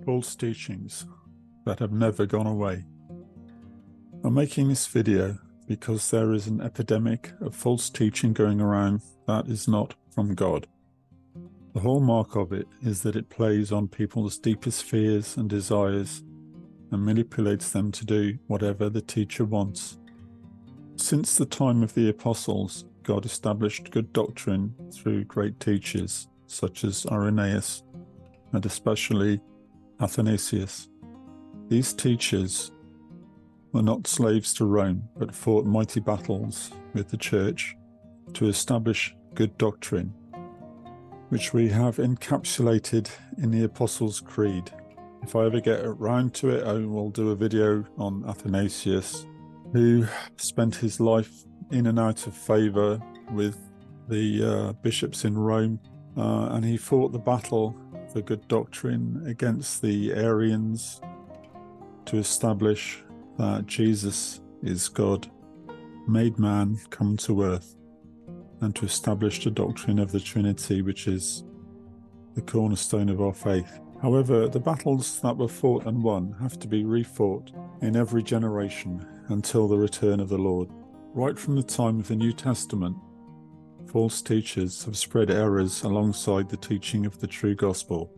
false teachings that have never gone away. I'm making this video because there is an epidemic of false teaching going around that is not from God. The hallmark of it is that it plays on people's deepest fears and desires and manipulates them to do whatever the teacher wants. Since the time of the apostles, God established good doctrine through great teachers such as Irenaeus and especially Athanasius. These teachers were not slaves to Rome, but fought mighty battles with the church to establish good doctrine, which we have encapsulated in the Apostles' Creed. If I ever get around to it, I will do a video on Athanasius, who spent his life in and out of favour with the bishops in Rome, and he fought the battle for good doctrine against the Arians to establish that Jesus is God, made man, come to earth, and to establish the doctrine of the Trinity, which is the cornerstone of our faith. However, the battles that were fought and won have to be refought in every generation until the return of the Lord. Right from the time of the New Testament, false teachers have spread errors alongside the teaching of the true gospel.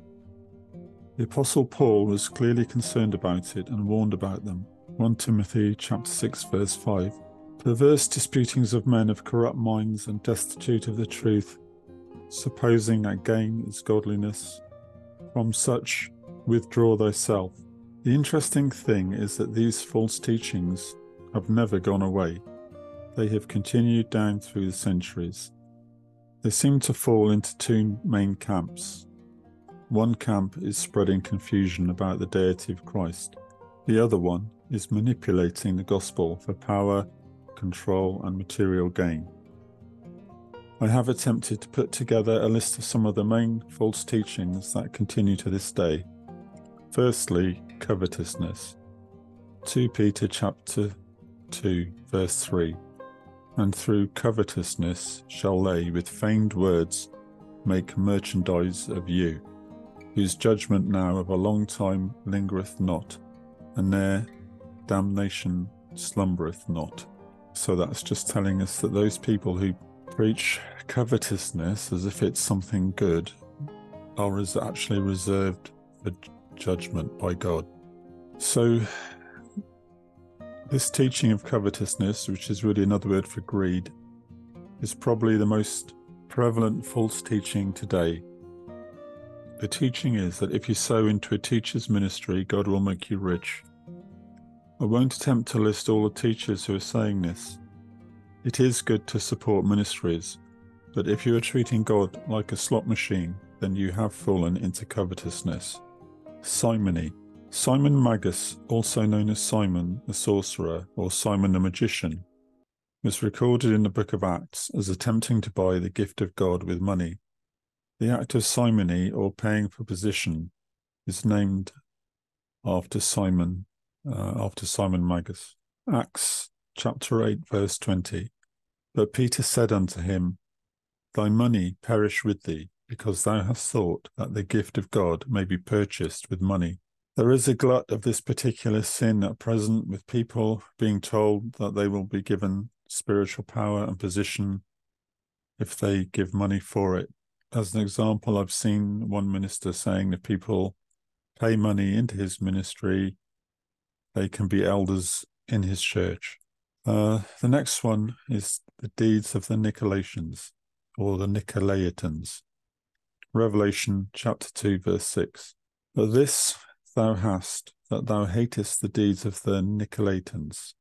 The Apostle Paul was clearly concerned about it and warned about them. 1 Timothy chapter 6 verse 5. Perverse disputings of men of corrupt minds and destitute of the truth, supposing that gain is godliness. From such withdraw thyself. The interesting thing is that these false teachings have never gone away. They have continued down through the centuries. They seem to fall into two main camps. One camp is spreading confusion about the deity of Christ. The other one is manipulating the gospel for power, control, and material gain. I have attempted to put together a list of some of the main false teachings that continue to this day. Firstly, covetousness. 2 Peter chapter 2 verse 3. And through covetousness shall they with feigned words make merchandise of you, whose judgment now of a long time lingereth not, and their damnation slumbereth not. So that's just telling us that those people who preach covetousness as if it's something good are actually reserved for judgment by God. So this teaching of covetousness, which is really another word for greed, is probably the most prevalent false teaching today. The teaching is that if you sow into a teacher's ministry, God will make you rich. I won't attempt to list all the teachers who are saying this. It is good to support ministries, but if you are treating God like a slot machine, then you have fallen into covetousness. Simony. Simon Magus, also known as Simon the sorcerer or Simon the magician, was recorded in the book of Acts as attempting to buy the gift of God with money. The act of simony, or paying for position, is named after Simon Magus. Acts chapter 8 verse 20. But Peter said unto him, Thy money perish with thee, because thou hast thought that the gift of God may be purchased with money. There is a glut of this particular sin at present, with people being told that they will be given spiritual power and position if they give money for it. As an example, I've seen one minister saying if people pay money into his ministry, they can be elders in his church. The next one is the deeds of the Nicolaitans, or the Nicolaitans. Revelation chapter 2 verse 6. But this thou hast, that thou hatest the deeds of the Nicolaitans,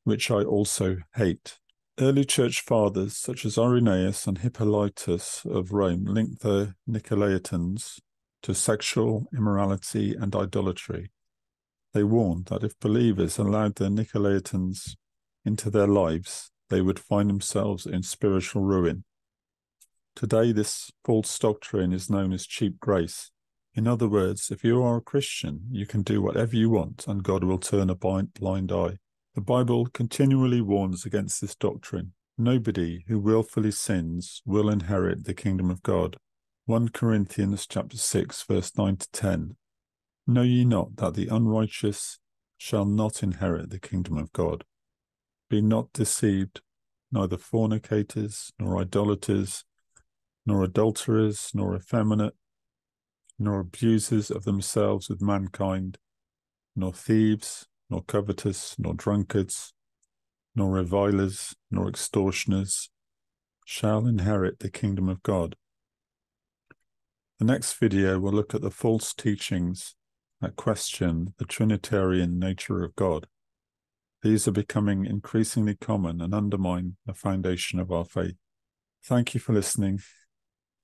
which I also hate. Early church fathers such as Irenaeus and Hippolytus of Rome linked the Nicolaitans to sexual immorality and idolatry. They warned that if believers allowed the Nicolaitans into their lives, they would find themselves in spiritual ruin. Today, this false doctrine is known as cheap grace. In other words, if you are a Christian, you can do whatever you want and God will turn a blind eye. The Bible continually warns against this doctrine. Nobody who willfully sins will inherit the kingdom of God. 1 Corinthians chapter 6 verse 9 to 10. Know ye not that the unrighteous shall not inherit the kingdom of God? Be not deceived, neither fornicators, nor idolaters, nor adulterers, nor effeminate, nor abusers of themselves with mankind, nor thieves, nor covetous, nor drunkards, nor revilers, nor extortioners, shall inherit the kingdom of God. The next video will look at the false teachings that question the Trinitarian nature of God. These are becoming increasingly common and undermine the foundation of our faith. Thank you for listening.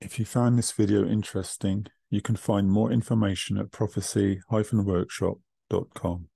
If you found this video interesting, you can find more information at prophecy-workshop.com.